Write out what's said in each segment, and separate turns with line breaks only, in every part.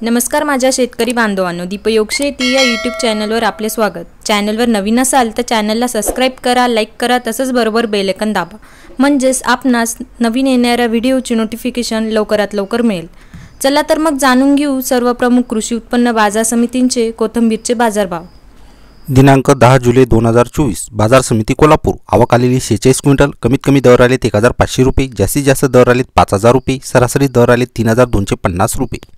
नमस्कार माझ्या शेतकरी बांधवांनो, दीपयोग शेती या यूट्यूब चॅनलवर आपले स्वागत। चॅनलवर नवीन असाल तर चॅनलला सबस्क्राइब करा, लाईक करा, तसंच बरोबर बेल आयकॉन दाबा, म्हणजेच आपणास नवीन येणाऱ्या व्हिडिओची नोटिफिकेशन लवकरात लवकर मिळेल। चला तर मग जाणून घेऊ सर्व प्रमुख कृषी उत्पन्न बाजार समितींचे कोथिंबीरचे बाजारभाव।
दिनांक 10 जुलै 2024 बाजार समिती कोल्हापूर। आवक आलेली 46 क्विंटल। कमीत कमी दर आले 1500 रुपये, जास्तीत जास्त दर आले 5000 रुपये, सरासरी दर आले 3250 रुपये।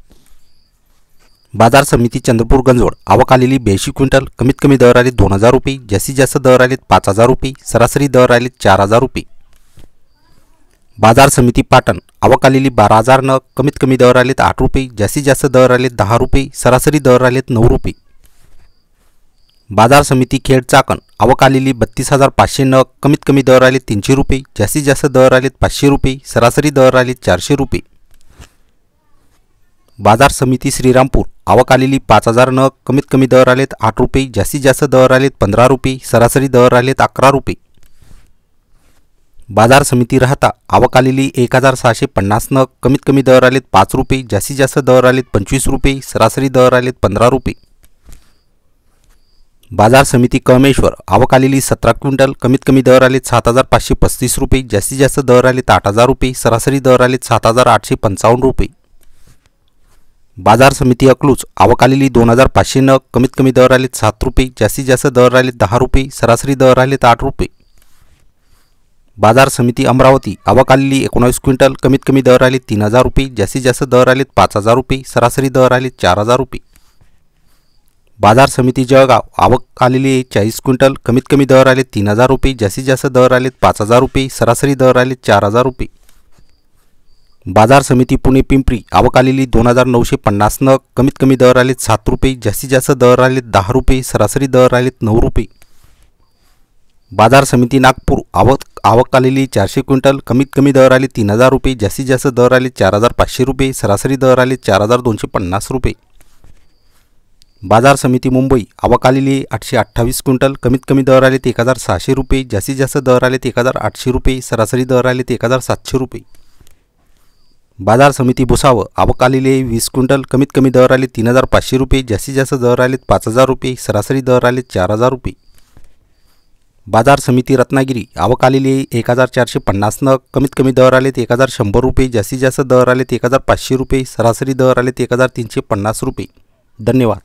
बाजार समिती चंद्रपूर गंजवड। आवक आलेली 82 क्विंटल। कमीत कमी दर आले 2000 रुपये, जास्तीत जास्त दर आले 5000 रुपये, सरासरी दर आले 4000 रुपये। बाजार समिती पाटण। आवक आलेली 12000 नग। कमीत कमी दर आले 8 रुपये, जास्तीत जास्त दर आले 10 रुपये, सरासरी दर आले 9 रुपये। बाजार समिती खेड चाकण। आवक आलेली 32500 नग। कमीत कमी दर आले 300 रुपये, जास्तीत जास्त दर आले 500 रुपये, सरासरी दर आले 400 रुपये। बाजार समिती श्रीरामपूर। आवक आलेली 5000 नग। कमीत कमी दर आलेत 8 रुपये, जास्तीत जास्त दर आलेत 15 रुपये, सरासरी दर आलेत 11 रुपये। बाजार समिती राहता। आवक आलेली 1650 नग। कमीत कमी दर आलेत 5 रुपये, जास्तीत जास्त दर आलेत 25 रुपये, सरासरी दर आलेत 15 रुपये। बाजार समिती कळमेश्वर। आवक आलेली 17 क्विंटल। कमीत कमी दर आलेत 7535 रुपये, जास्तीत जास्त दर आलेत 8000 रुपये, सरासरी दर आलेत 7855 रुपये। बाजार समिती अकलूज। आवक आलेली 2500 नग। कमीत कमी दर आलेत 7 रुपये, जास्तीत जास्त दर आलेत 10 रुपये, सरासरी दर आलेत 8 रुपये। बाजार समिती अमरावती। आवक आलेली 19 क्विंटल। कमीत कमी दर आले 3000 रुपये, जास्तीत जास्त दर आलेत 5000 रुपये, सरासरी दर आलेत 4000 रुपये। बाजार समिती जळगाव। आवक आलेली 40 क्विंटल। कमीत कमी दर आले 3000 रुपये, जास्तीत जास्त दर आलेत 5000 रुपये, सरासरी दर आलेत 4000 रुपये। बाजार समिती पुणे पिंपरी। आवक आलेली 2950 नग। कमीत कमी दर आलेत 7 रुपये, जास्तीत जास्त दर आलेत 10 रुपये, सरासरी दर आलेत 9 रुपये। बाजार समिती नागपूर। आवक आलेली 400 क्विंटल। कमीत कमी दर आले 3000 रुपये, जास्तीत जास्त दर आले 4500 रुपये, सरासरी दर आले 4250 रुपये। बाजार समिती मुंबई। आवक आलेली 828 क्विंटल। कमीत कमी दर आलेत 1600 रुपये, जास्तीत जास्त दर आलेत 1800 रुपये, सरासरी दर आलेत 1700 रुपये। बाजार समिती भुसावळ। आवक आलेली 20 क्विंटल। कमीत कमी दर आले 3500 रुपये, जास्तीत जास्त दर आलेत 5000 रुपये, सरासरी दर आलेत 4000 रुपये। बाजार समिती रत्नागिरी। आवक आलेली 1450 नग। कमीत कमी दर आलेत 1100 रुपये, जास्तीत जास्त दर आलेत 1500 रुपये, सरासरी दर आलेत 1350 रुपये। धन्यवाद।